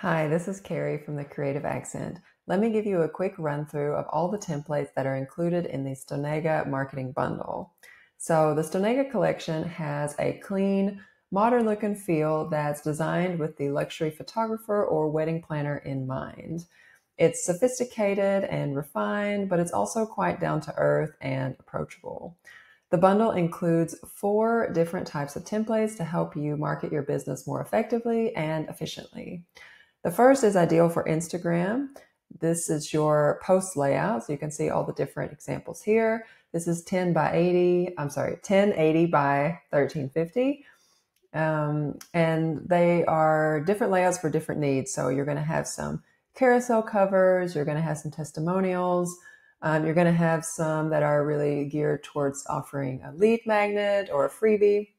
Hi, this is Carrie from The Creative Accent. Let me give you a quick run through of all the templates that are included in the Stonega Marketing Bundle. So the Stonega collection has a clean, modern look and feel that's designed with the luxury photographer or wedding planner in mind. It's sophisticated and refined, but it's also quite down to earth and approachable. The bundle includes 4 different types of templates to help you market your business more effectively and efficiently. The first is ideal for Instagram. This is your post layout, so you can see all the different examples here. This is 1080 by 1350. And they are different layouts for different needs. So you're going to have some carousel covers, you're going to have some testimonials, you're going to have some that are really geared towards offering a lead magnet or a freebie.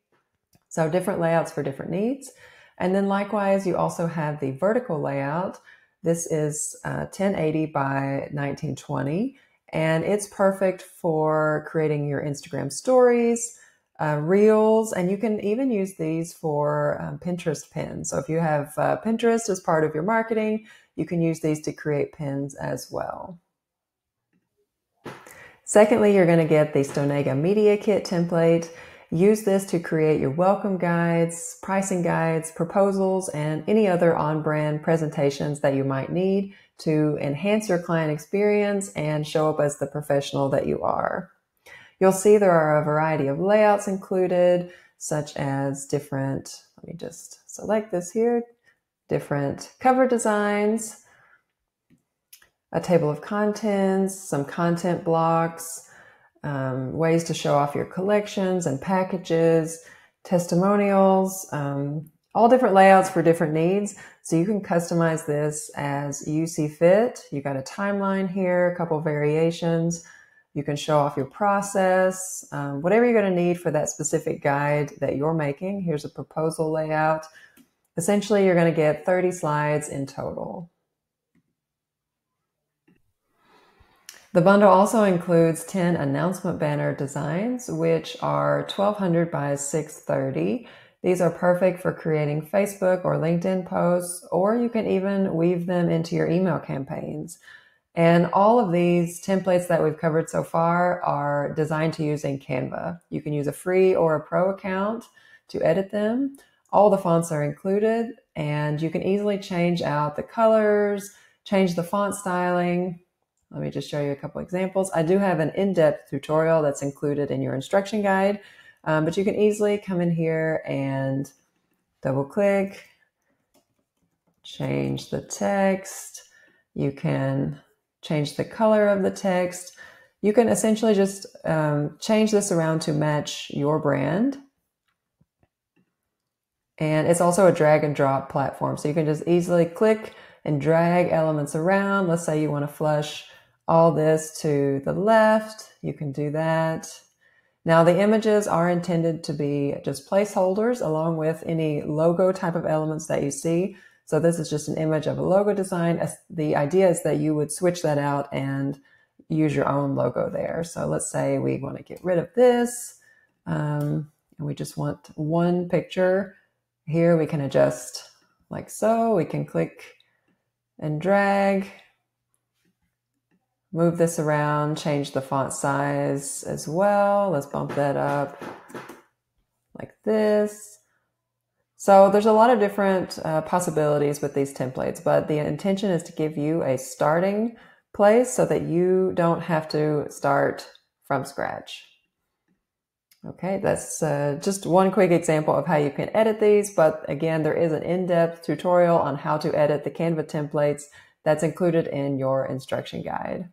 So different layouts for different needs. And then likewise, you also have the vertical layout. This is 1080 by 1920, and it's perfect for creating your Instagram stories, reels, and you can even use these for Pinterest pins. So if you have Pinterest as part of your marketing, you can use these to create pins as well. Secondly, you're going to get the Stonega Media Kit template. Use this to create your welcome guides, pricing guides, proposals, and any other on-brand presentations that you might need to enhance your client experience and show up as the professional that you are. You'll see there are a variety of layouts included, such as different, let me just select this here, different cover designs, a table of contents, some content blocks, ways to show off your collections and packages, testimonials, all different layouts for different needs. So you can customize this as you see fit. You got a timeline here, a couple variations. You can show off your process, whatever you're going to need for that specific guide that you're making. Here's a proposal layout. Essentially, you're going to get 30 slides in total. The bundle also includes 10 announcement banner designs, which are 1200 by 630. These are perfect for creating Facebook or LinkedIn posts, or you can even weave them into your email campaigns. And all of these templates that we've covered so far are designed to use in Canva. You can use a free or a pro account to edit them. All the fonts are included, and you can easily change out the colors, change the font styling. Let me just show you a couple examples. I do have an in-depth tutorial that's included in your instruction guide, but you can easily come in here and double click, change the text. You can change the color of the text. You can essentially just change this around to match your brand. And it's also a drag and drop platform. So you can just easily click and drag elements around. Let's say you want to flush all this to the left. You can do that. Now the images are intended to be just placeholders along with any logo type of elements that you see. So this is just an image of a logo design. The idea is that you would switch that out and use your own logo there. So let's say we want to get rid of this and we just want one picture. Here we can adjust like so. We can click and drag, move this around, change the font size as well. Let's bump that up like this. So there's a lot of different possibilities with these templates, but the intention is to give you a starting place so that you don't have to start from scratch. Okay, that's just one quick example of how you can edit these, but again, there is an in-depth tutorial on how to edit the Canva templates that's included in your instruction guide.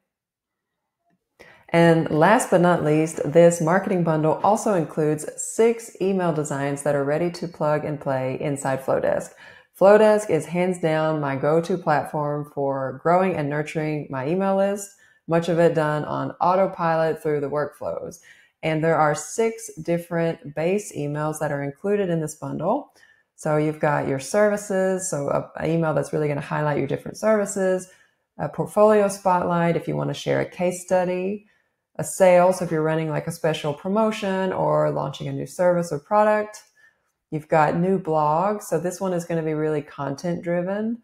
And last but not least, this marketing bundle also includes 6 email designs that are ready to plug and play inside Flodesk. Flodesk is hands down my go-to platform for growing and nurturing my email list, much of it done on autopilot through the workflows. And there are 6 different base emails that are included in this bundle. So you've got your services, so an email that's really going to highlight your different services, a portfolio spotlight if you want to share a case study, a sale, so if you're running like a special promotion or launching a new service or product. You've got new blogs, so this one is going to be really content driven.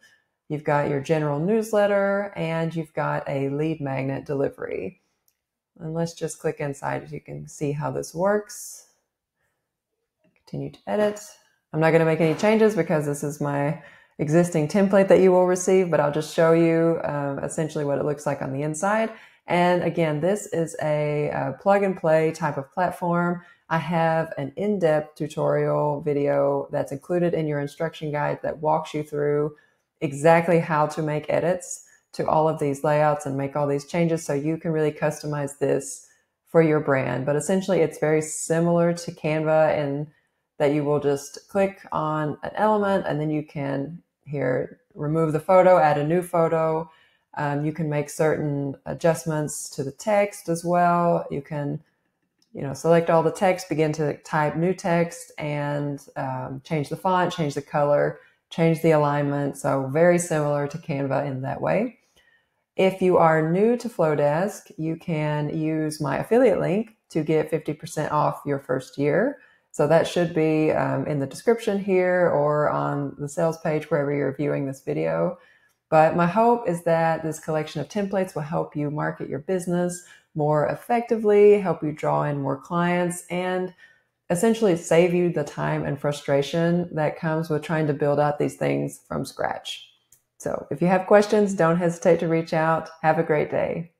you've got your general newsletter, and you've got a lead magnet delivery. And let's just click inside so you can see how this works. Continue to edit. I'm not going to make any changes because this is my existing template that you will receive, but I'll just show you essentially what it looks like on the inside. And again, this is a plug and play type of platform. I have an in-depth tutorial video that's included in your instruction guide that walks you through exactly how to make edits to all of these layouts and make all these changes so you can really customize this for your brand. But essentially, it's very similar to Canva in that you will just click on an element and then you can here remove the photo, add a new photo. You can make certain adjustments to the text as well. You can, select all the text, begin to type new text, and change the font, change the color, change the alignment. So very similar to Canva in that way. If you are new to Flodesk, you can use my affiliate link to get 50% off your first year. So that should be in the description here or on the sales page, wherever you're viewing this video. But my hope is that this collection of templates will help you market your business more effectively, help you draw in more clients, and essentially save you the time and frustration that comes with trying to build out these things from scratch. So if you have questions, don't hesitate to reach out. Have a great day.